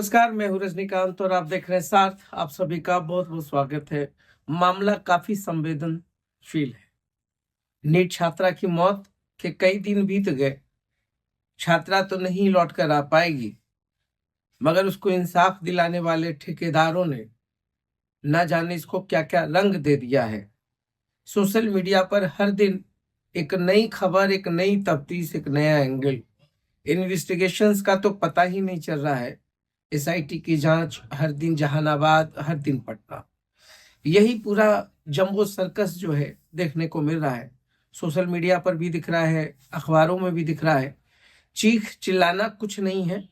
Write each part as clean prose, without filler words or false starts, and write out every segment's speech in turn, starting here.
नमस्कार, मैं हूँ रजनीकांत और आप देख रहे हैं साथ। आप सभी का बहुत बहुत स्वागत है। मामला काफी संवेदनशील है। नीट छात्रा की मौत के कई दिन बीत गए। छात्रा तो नहीं लौट कर आ पाएगी, मगर उसको इंसाफ दिलाने वाले ठेकेदारों ने न जाने इसको क्या क्या रंग दे दिया है। सोशल मीडिया पर हर दिन एक नई खबर, एक नई तफ्तीश, एक नया एंगल। इन्वेस्टिगेशंस का तो पता ही नहीं चल रहा है। एसआईटी की जांच, हर दिन जहानाबाद, हर दिन पटना। यही पूरा जंबो सर्कस जो है देखने को मिल रहा है। सोशल मीडिया पर भी दिख रहा है, अखबारों में भी दिख रहा है। चीख चिल्लाना कुछ नहीं है।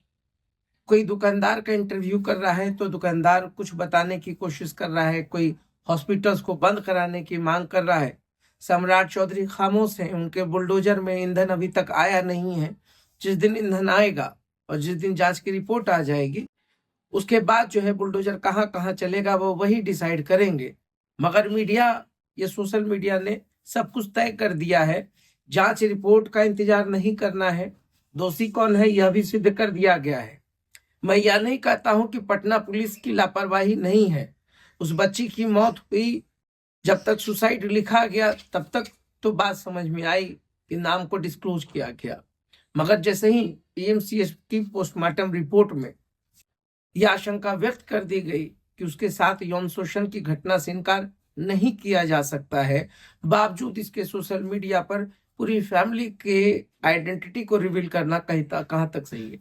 कोई दुकानदार का इंटरव्यू कर रहा है तो दुकानदार कुछ बताने की कोशिश कर रहा है, कोई हॉस्पिटल्स को बंद कराने की मांग कर रहा है। सम्राट चौधरी खामोश हैं, उनके बुलडोजर में ईंधन अभी तक आया नहीं है। जिस दिन ईंधन आएगा और जिस दिन जांच की रिपोर्ट आ जाएगी, उसके बाद जो है बुलडोजर कहाँ कहाँ चलेगा वो वही डिसाइड करेंगे। मगर मीडिया, ये सोशल मीडिया ने सब कुछ तय कर दिया है। जांच रिपोर्ट का इंतजार नहीं करना है, दोषी कौन है यह भी सिद्ध कर दिया गया है। मैं यह नहीं कहता हूं कि पटना पुलिस की लापरवाही नहीं है। उस बच्ची की मौत हुई, जब तक सुसाइड लिखा गया तब तक तो बात समझ में आई कि नाम को डिस्क्लोज किया गया। मगर जैसे ही पीएमसीएच की पोस्टमार्टम रिपोर्ट में यह आशंका व्यक्त कर दी गई कि उसके साथ यौन शोषण की घटना से इनकार नहीं किया जा सकता है, बावजूद इसके सोशल मीडिया पर पूरी फैमिली के आइडेंटिटी को रिवील करना कहां तक सही है।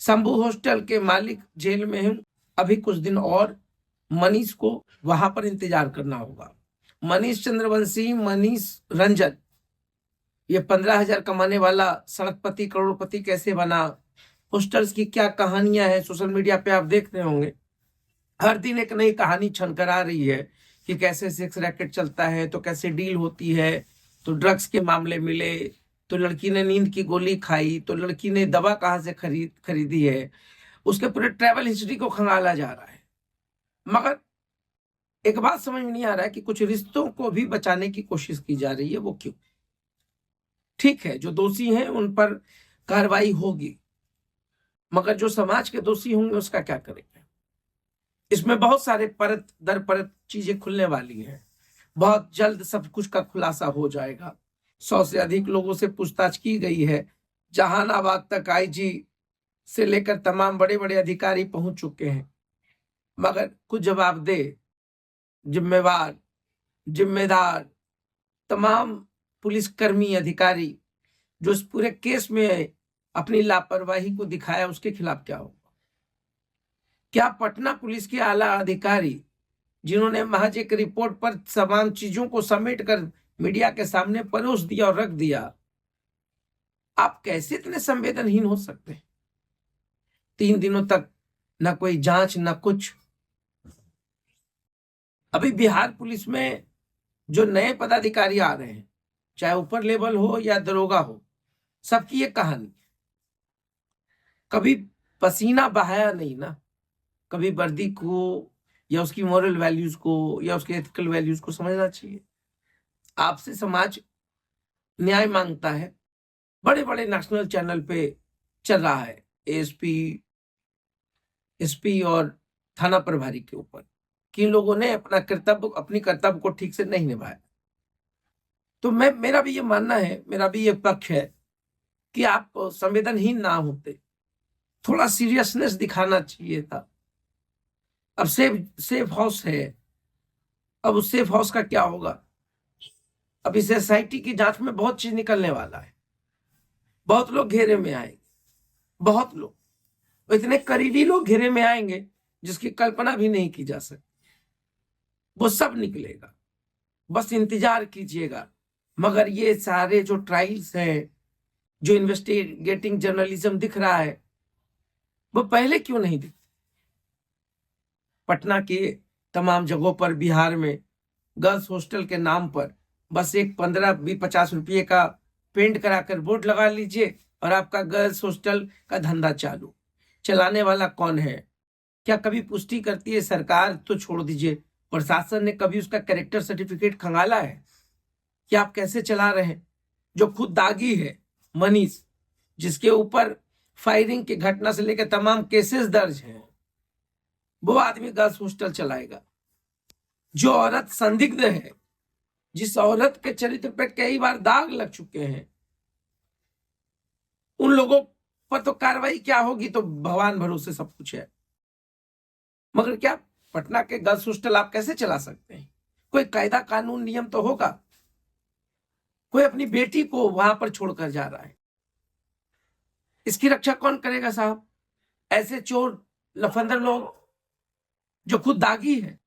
शंभू हॉस्टल के मालिक जेल में हैं। अभी कुछ दिन और मनीष को वहां पर इंतजार करना होगा। मनीष चंद्रवंशी, मनीष रंजन, ये 15,000 कमाने वाला सड़कपति, करोड़पति कैसे बना, हॉस्टल्स की क्या कहानियां हैं, सोशल मीडिया पे आप देख रहे होंगे। हर दिन एक नई कहानी छनकर आ रही है कि कैसे सेक्स रैकेट चलता है, तो कैसे डील होती है, तो ड्रग्स के मामले मिले, तो लड़की ने नींद की गोली खाई, तो लड़की ने दवा कहाँ से खरीदी है। उसके पूरे ट्रैवल हिस्ट्री को खंगाला जा रहा है। मगर एक बात समझ में नहीं आ रहा है कि कुछ रिश्तों को भी बचाने की कोशिश की जा रही है। वो क्यों? ठीक है, जो दोषी हैं उन पर कार्रवाई होगी, मगर जो समाज के दोषी होंगे उसका क्या करेंगे? इसमें बहुत सारे परत दर परत चीजें खुलने वाली हैं। बहुत जल्द सब कुछ का खुलासा हो जाएगा। 100 से अधिक लोगों से पूछताछ की गई है। जहानाबाद तक आईजी से लेकर तमाम बड़े बड़े अधिकारी पहुंच चुके हैं, मगर कुछ जवाबदेह, जिम्मेवार, जिम्मेदार तमाम पुलिसकर्मी, अधिकारी जो इस पूरे केस में अपनी लापरवाही को दिखाया, उसके खिलाफ क्या होगा? क्या पटना पुलिस के आला अधिकारी, जिन्होंने महज एक रिपोर्ट पर तमाम चीजों को समेट कर मीडिया के सामने परोस दिया और रख दिया, आप कैसे इतने संवेदनहीन हो सकते हैं? 3 दिनों तक न कोई जांच, न कुछ। अभी बिहार पुलिस में जो नए पदाधिकारी आ रहे हैं, चाहे ऊपर लेवल हो या दरोगा हो, सबकी ये कहानी। कभी पसीना बहाया नहीं ना, कभी वर्दी को या उसकी मॉरल वैल्यूज को या उसके एथिकल वैल्यूज को समझना चाहिए। आपसे समाज न्याय मांगता है। बड़े बड़े नेशनल चैनल पे चल रहा है एएसपी, एसपी और थाना प्रभारी के ऊपर कि इन लोगों ने अपनी कर्तव्य को ठीक से नहीं निभाया। तो मेरा भी ये मानना है, मेरा भी ये पक्ष है कि आप संवेदनहीन ना होते, थोड़ा सीरियसनेस दिखाना चाहिए था। अब सेफ हाउस है, अब उस सेफ हाउस का क्या होगा? अब इस एसआईटी की जांच में बहुत चीज निकलने वाला है। बहुत लोग घेरे में आएंगे, बहुत लोग, इतने करीबी लोग घेरे में आएंगे जिसकी कल्पना भी नहीं की जा सकती। वो सब निकलेगा, बस इंतजार कीजिएगा। मगर ये सारे जो ट्रायल्स हैं, जो इन्वेस्टिगेटिंग जर्नलिज्म दिख रहा है, वो पहले क्यों नहीं दिखते? पटना के तमाम जगहों पर, बिहार में गर्ल्स हॉस्टल के नाम पर बस एक 15-20-50 रुपये का पेंट कराकर बोर्ड लगा लीजिए और आपका गर्ल्स हॉस्टल का धंधा चालू। चलाने वाला कौन है? क्या कभी पुष्टि करती है सरकार? तो छोड़ दीजिए, प्रशासन ने कभी उसका कैरेक्टर सर्टिफिकेट खंगाला है कि आप कैसे चला रहे हैं? जो खुद दागी है, मनीष, जिसके ऊपर फायरिंग की घटना से लेकर तमाम केसेस दर्ज हैं, वो आदमी गर्ल्स हॉस्टल चलाएगा। जो औरत संदिग्ध है, जिस औरत के चरित्र पे कई बार दाग लग चुके हैं, उन लोगों पर तो कार्रवाई क्या होगी तो भगवान भरोसे सब कुछ है। मगर क्या पटना के गर्ल्स हॉस्टल आप कैसे चला सकते हैं? कोई कायदा कानून नियम तो होगा। कोई अपनी बेटी को वहां पर छोड़कर जा रहा है, इसकी रक्षा कौन करेगा साहब? ऐसे चोर लफंदर लोग जो खुद दागी है।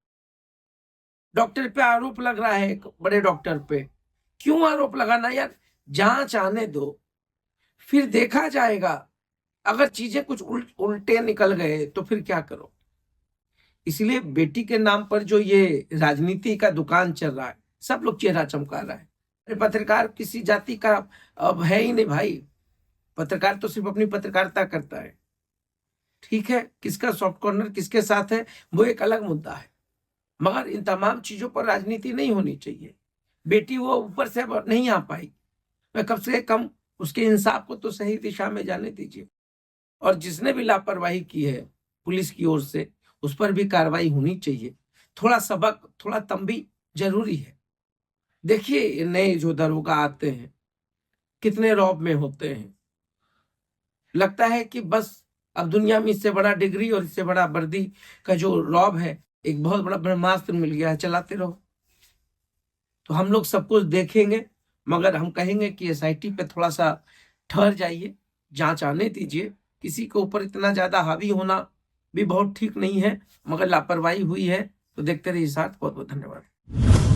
डॉक्टर पे आरोप लग रहा है, एक बड़े डॉक्टर पे। क्यों आरोप लगाना यार? जांच आने दो, फिर देखा जाएगा। अगर चीजें कुछ उल्टे निकल गए तो फिर क्या करो? इसलिए बेटी के नाम पर जो ये राजनीति का दुकान चल रहा है, सब लोग चेहरा चमका रहा है। अरे पत्रकार किसी जाति का अब है ही नहीं भाई। पत्रकार तो सिर्फ अपनी पत्रकारिता करता है। ठीक है, किसका सॉफ्ट कॉर्नर किसके साथ है वो एक अलग मुद्दा है, मगर इन तमाम चीजों पर राजनीति नहीं होनी चाहिए। बेटी वो ऊपर से अब नहीं आ पाई, मैं कम से कम उसके इंसाफ को तो सही दिशा में जाने दीजिए। और जिसने भी लापरवाही की है पुलिस की ओर से, उस पर भी कार्रवाई होनी चाहिए। थोड़ा सबक, थोड़ा तंबी जरूरी है। देखिए नए जो दरोगा आते हैं कितने रौब में होते हैं। लगता है कि बस अब दुनिया में इससे बड़ा डिग्री और इससे बड़ा वर्दी का जो रौब है, एक बहुत बड़ा ब्रह्मास्त्र मिल गया है, चलाते रहो। तो हम लोग सब कुछ देखेंगे, मगर हम कहेंगे कि एसआईटी पे थोड़ा सा ठहर जाइए, जांच आने दीजिए। किसी के ऊपर इतना ज्यादा हावी होना भी बहुत ठीक नहीं है, मगर लापरवाही हुई है तो देखते रहिए साथ। बहुत बहुत धन्यवाद।